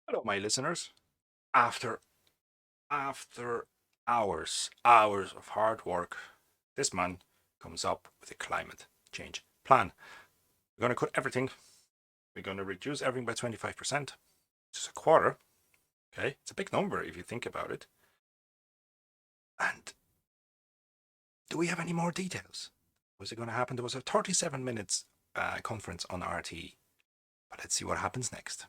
Hello, my listeners. After after hours of hard work, this man comes up with a climate change plan. We're going to cut everything. We're going to reduce everything by 25%, which is a quarter. Okay, it's a big number if you think about it. And do we have any more details? Was it going to happen? There was a 37 minutes conference on RTE, but let's see what happens next.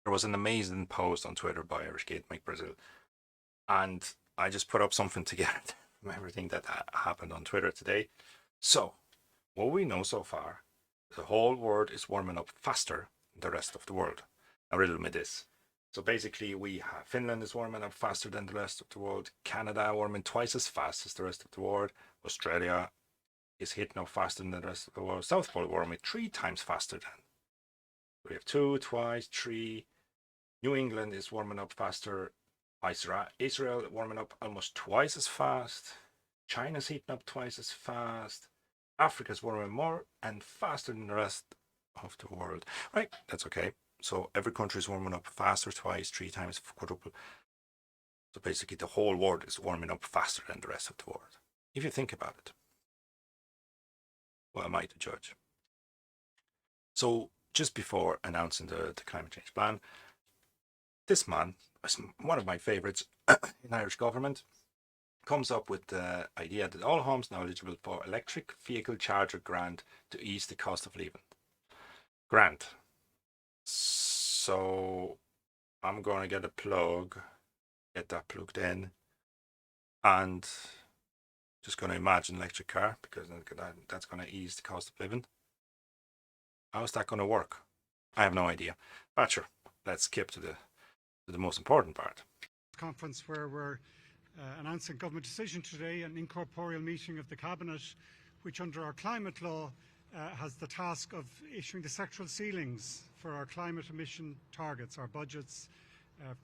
There was an amazing post on Twitter by Irish Gate Mike Brazil, and I just put up something together from everything that happened on Twitter today. So, what we know so far, the whole world is warming up faster than the rest of the world. Now, riddle me this. So basically, we have Finland is warming up faster than the rest of the world. Canada warming twice as fast as the rest of the world. Australia is hitting up faster than the rest of the world. South Pole warming 3 times faster than. We have two, twice, three. New England is warming up faster. Israel warming up almost twice as fast. China's heating up twice as fast. Africa's warming more and faster than the rest of the world. Right, that's okay. So every country is warming up faster, twice, 3 times, quadruple. So basically, the whole world is warming up faster than the rest of the world. If you think about it, well, am I the judge? So just before announcing the climate change plan, this man is one of my favorites in Irish government. Comes up with the idea that all homes now eligible for electric vehicle charger grant to ease the cost of living. Grant. So I'm going to get a plug, get that plugged in, and just going to imagine electric car because that's going to ease the cost of living. How's that going to work? I have no idea. But sure, let's skip to the most important part. Conference where we're announcing government decision today, an incorporeal meeting of the Cabinet, which under our climate law has the task of issuing the sectoral ceilings for our climate emission targets, our budgets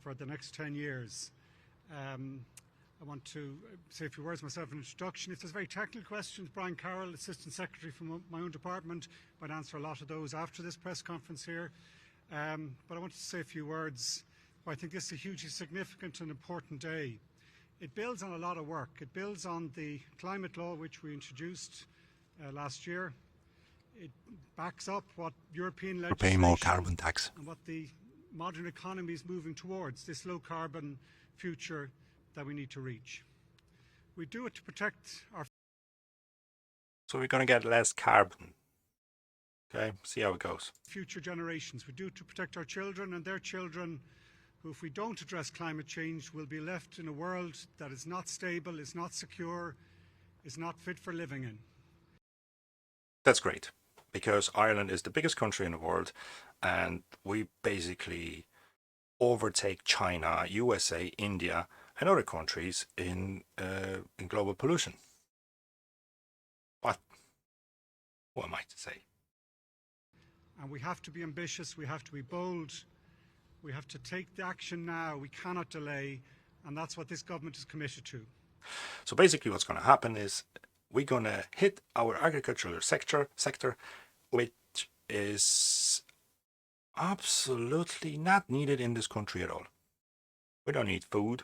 for the next 10 years. I want to say a few words myself in introduction. If there's very technical questions, Brian Carroll, Assistant Secretary from my own department, might answer a lot of those after this press conference here. But I want to say a few words. I think this is a hugely significant and important day. It builds on a lot of work. It builds on the climate law which we introduced last year. It backs up what European legislation We're paying more carbon tax and what the modern economy is moving towards, this low carbon future that we need to reach. We do it to protect our. So we're going to get less carbon. Okay, see how it goes. Future generations. We do it to protect our children and their children, who, if we don't address climate change, will be left in a world that is not stable, is not secure, is not fit for living in. That's great, because Ireland is the biggest country in the world, and we basically overtake China, USA, India, and other countries in global pollution. What am I to say? And we have to be ambitious, we have to be bold, we have to take the action now, we cannot delay, and that's what this government is committed to. So basically what's going to happen is we're going to hit our agricultural sector, which is absolutely not needed in this country at all. We don't need food.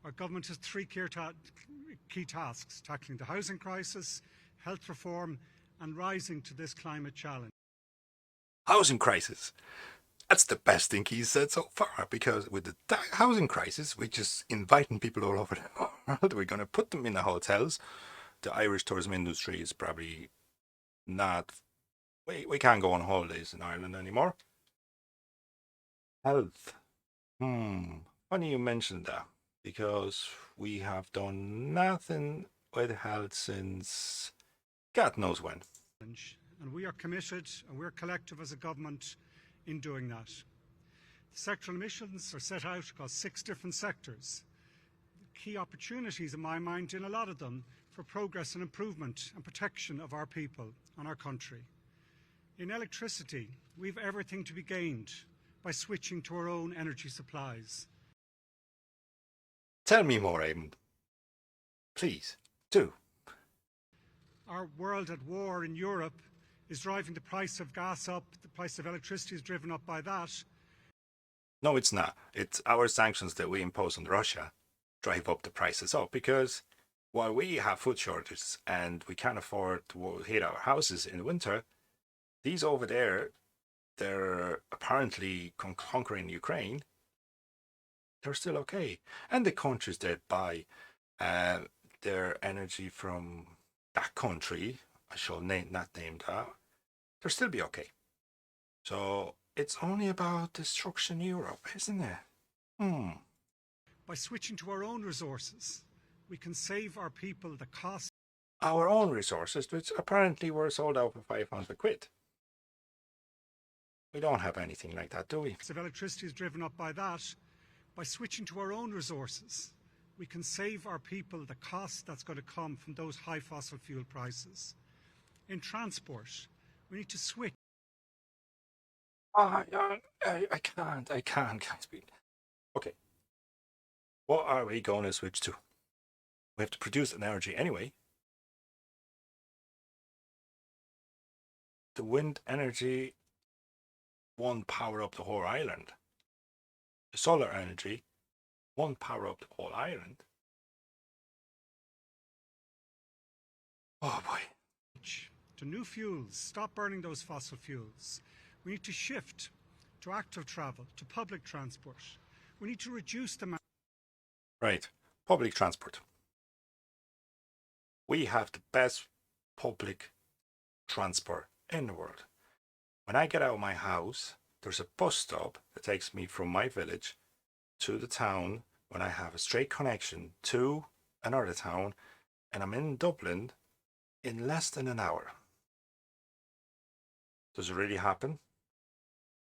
Our government has three key tasks: tackling the housing crisis, health reform, and rising to this climate challenge. Housing crisis. That's the best thing he's said so far, because with the housing crisis, we're just inviting people all over the world. We're going to put them in the hotels. The Irish tourism industry is probably not. We can't go on holidays in Ireland anymore. Health. Funny you mentioned that, because we have done nothing with health since God knows when. And we are committed, and we're collective as a government in doing that. The sectoral emissions are set out across 6 different sectors. Key opportunities, in my mind, in a lot of them, for progress and improvement and protection of our people and our country. In electricity, we've everything to be gained by switching to our own energy supplies. Tell me more, Aiden. Please, do. Our world at war in Europe is driving the price of gas up. The price of electricity is driven up by that. No, it's not. It's our sanctions that we impose on Russia drive up the prices up, because while we have food shortages and we can't afford to heat our houses in the winter, these over there, they're apparently conquering Ukraine. They're still okay. And the countries that buy their energy from that country, I shall not name that, they'll still be okay. So it's only about destruction in Europe, isn't it? By switching to our own resources, we can save our people the cost. Our own resources, which apparently were sold out for 500 quid. We don't have anything like that, do we? If electricity is driven up by that, by switching to our own resources, we can save our people the cost that's going to come from those high fossil fuel prices. In transport, we need to switch. I can't speak. Okay. What are we going to switch to? We have to produce energy anyway. The wind energy won't power up the whole island. The solar energy won't power up the whole island. Oh boy. To new fuels, stop burning those fossil fuels. We need to shift to active travel, to public transport. We need to reduce the... Right, public transport. We have the best public transport in the world. When I get out of my house, there's a bus stop that takes me from my village to the town when I have a straight connection to another town, and I'm in Dublin in less than an hour. Does it really happen?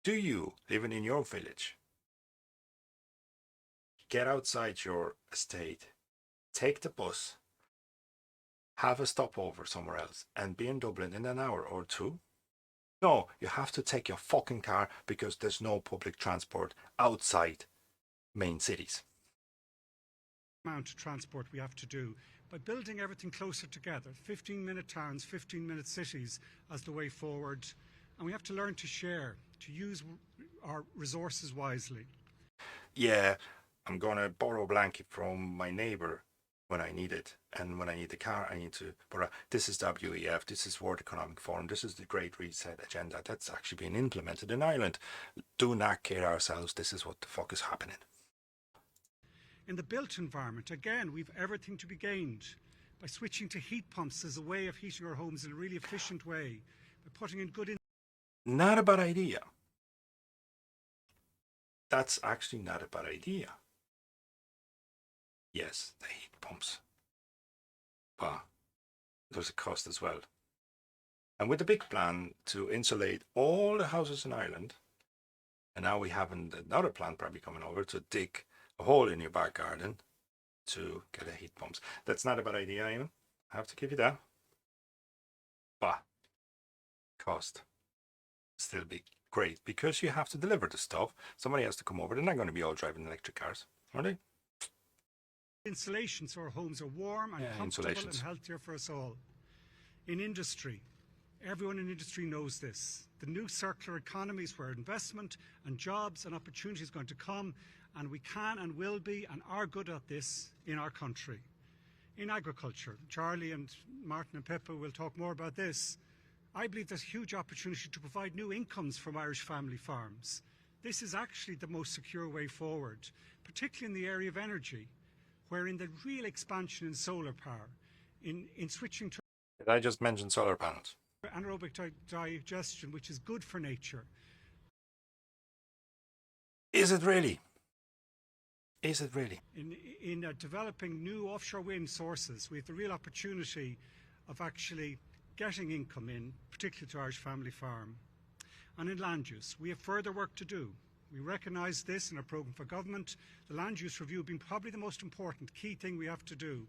Do you, living in your village, get outside your estate, take the bus, have a stopover somewhere else, and be in Dublin in an hour or two? No, you have to take your fucking car because there's no public transport outside main cities. Amount of transport we have to do by building everything closer together, 15-minute towns, 15-minute cities as the way forward. And we have to learn to share, to use our resources wisely. Yeah, I'm going to borrow a blanket from my neighbour when I need it. And when I need the car, I need to borrow. This is WEF, this is World Economic Forum, this is the Great Reset agenda that's actually being implemented in Ireland. Do not kid ourselves, this is what the fuck is happening. In the built environment, again, we've everything to be gained by switching to heat pumps as a way of heating our homes in a really efficient way, by putting in good... Not a bad idea. That's actually not a bad idea. Yes, the heat pumps. But there's a cost as well. And with the big plan to insulate all the houses in Ireland, and now we have another plan probably coming over to dig a hole in your back garden to get a heat pumps. That's not a bad idea, Eamon. I have to give you that. But cost still be great because you have to deliver the stuff. Somebody has to come over. They're not going to be all driving electric cars, are they? Insulation so our homes are warm and comfortable and healthier for us all. In industry, everyone in industry knows this. The new circular economy is where investment and jobs and opportunity is going to come, and we can and will be and are good at this in our country. In agriculture, Charlie and Martin and Pippa will talk more about this. I believe there's huge opportunity to provide new incomes from Irish family farms. This is actually the most secure way forward, particularly in the area of energy, where in the real expansion in solar power, in switching to... Did I just mention solar panels? Anaerobic digestion, which is good for nature. Is it really? Is it really? In developing new offshore wind sources, we have the real opportunity of actually getting income in, particularly to Irish Family Farm. And in land use, we have further work to do. We recognise this in our programme for government. The land use review being probably the most important key thing we have to do.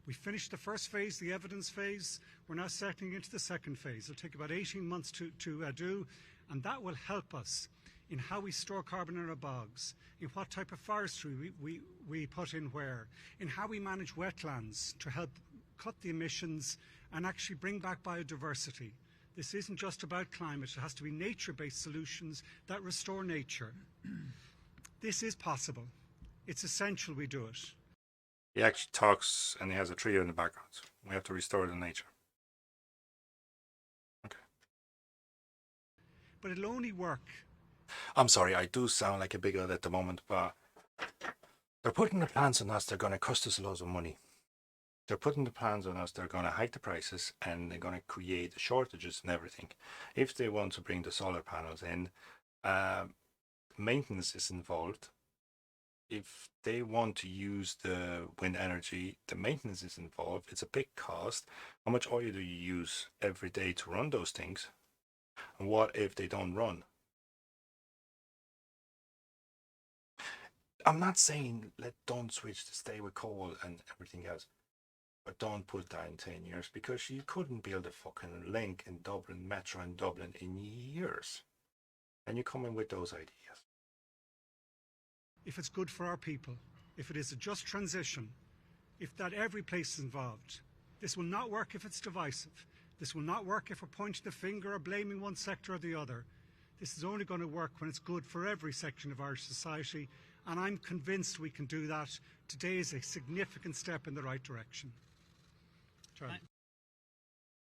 We finished the first phase, the evidence phase. We're now settling into the second phase. It'll take about 18 months to do, and that will help us in how we store carbon in our bogs, in what type of forestry we put in where, in how we manage wetlands to help cut the emissions and actually bring back biodiversity. This isn't just about climate. It has to be nature-based solutions that restore nature. This is possible. It's essential we do it. He actually talks and he has a trio in the background. We have to restore the nature. Okay. But it'll only work. I'm sorry, I do sound like a bigot at the moment, but they're putting the plans on us. They're going to cost us loads of money. They're putting the plans on us. They're going to hike the prices and they're going to create shortages and everything. If they want to bring the solar panels in, maintenance is involved. If they want to use the wind energy, the maintenance is involved. It's a big cost. How much oil do you use every day to run those things? And what if they don't run? I'm not saying don't switch to stay with coal and everything else, but don't put that in 10 years, because you couldn't build a fucking link in Dublin, metro in Dublin in years. And you come in with those ideas. If it's good for our people, if it is a just transition, if that every place is involved. This will not work if it's divisive. This will not work if we're pointing the finger or blaming one sector or the other. This is only going to work when it's good for every section of Irish society, and I'm convinced we can do that. Today is a significant step in the right direction. Charlie.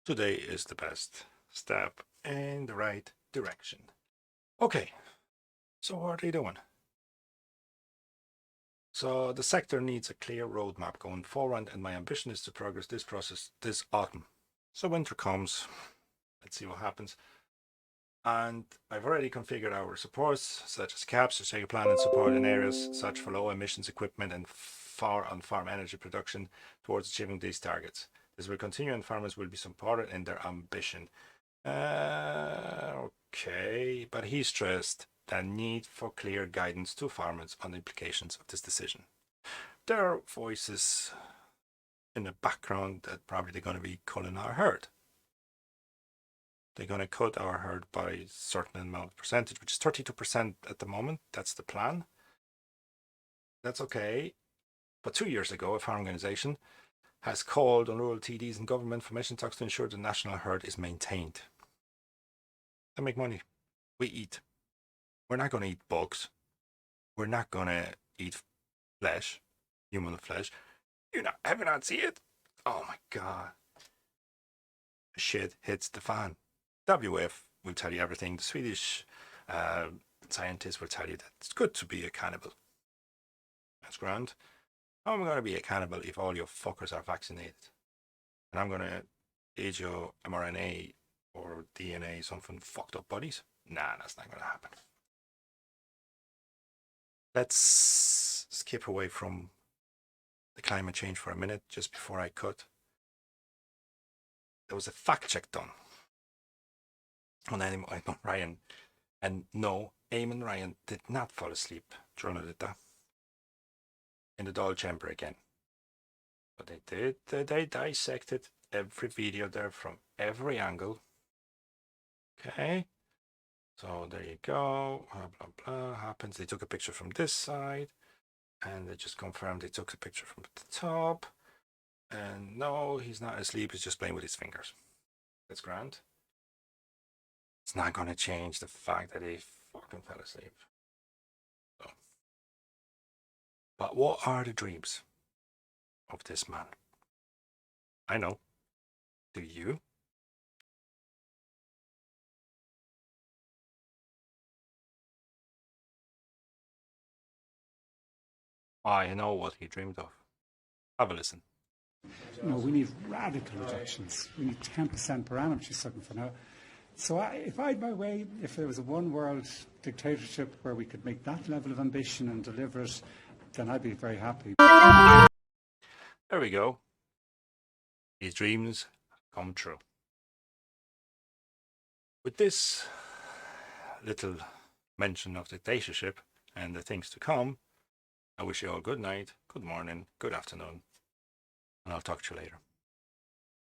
Today is the best step in the right direction. Okay, so what are they doing? So the sector needs a clear roadmap going forward, and my ambition is to progress this process this autumn. So winter comes, let's see what happens. And I've already configured our supports, such as caps, to take a plan and support in areas such for low emissions equipment and far on-farm energy production towards achieving these targets. This will continue and farmers will be supported in their ambition. Okay, but he stressed the need for clear guidance to farmers on the implications of this decision. There are voices in the background that probably they're going to be culling our herd. They're going to cut our herd by a certain amount of percentage, which is 32% at the moment. That's the plan. That's okay. But 2 years ago, a farm organization has called on rural TDs and government for emission tax to ensure the national herd is maintained. They make money. We eat. We're not going to eat bugs. We're not going to eat flesh, human flesh. Have you not seen it? Oh my God. Shit hits the fan. WF will tell you everything. The Swedish scientists will tell you that it's good to be a cannibal. That's grand. How am I going to be a cannibal if all your fuckers are vaccinated? And I'm going to age your mRNA or DNA something fucked up bodies? Nah, that's not going to happen. Let's skip away from the climate change for a minute, just before I cut. There was a fact check done on Eamon Ryan, and no, Eamon Ryan did not fall asleep during it in the Dáil chamber again. But they did. They dissected every video there from every angle. Okay. So there you go. Blah, blah, blah. Happens. They took a picture from this side. And they just confirmed they took a picture from the top. And no, he's not asleep. He's just playing with his fingers. That's grand. It's not going to change the fact that he fucking fell asleep. So. But what are the dreams of this man? I know. Do you? I know what he dreamed of. Have a listen. No, we need radical reductions. We need 10% per annum, she's looking for now. So if I had my way, if there was a one-world dictatorship where we could make that level of ambition and deliver it, then I'd be very happy. There we go. His dreams come true. With this little mention of dictatorship and the things to come, I wish you all good night, good morning, good afternoon, and I'll talk to you later.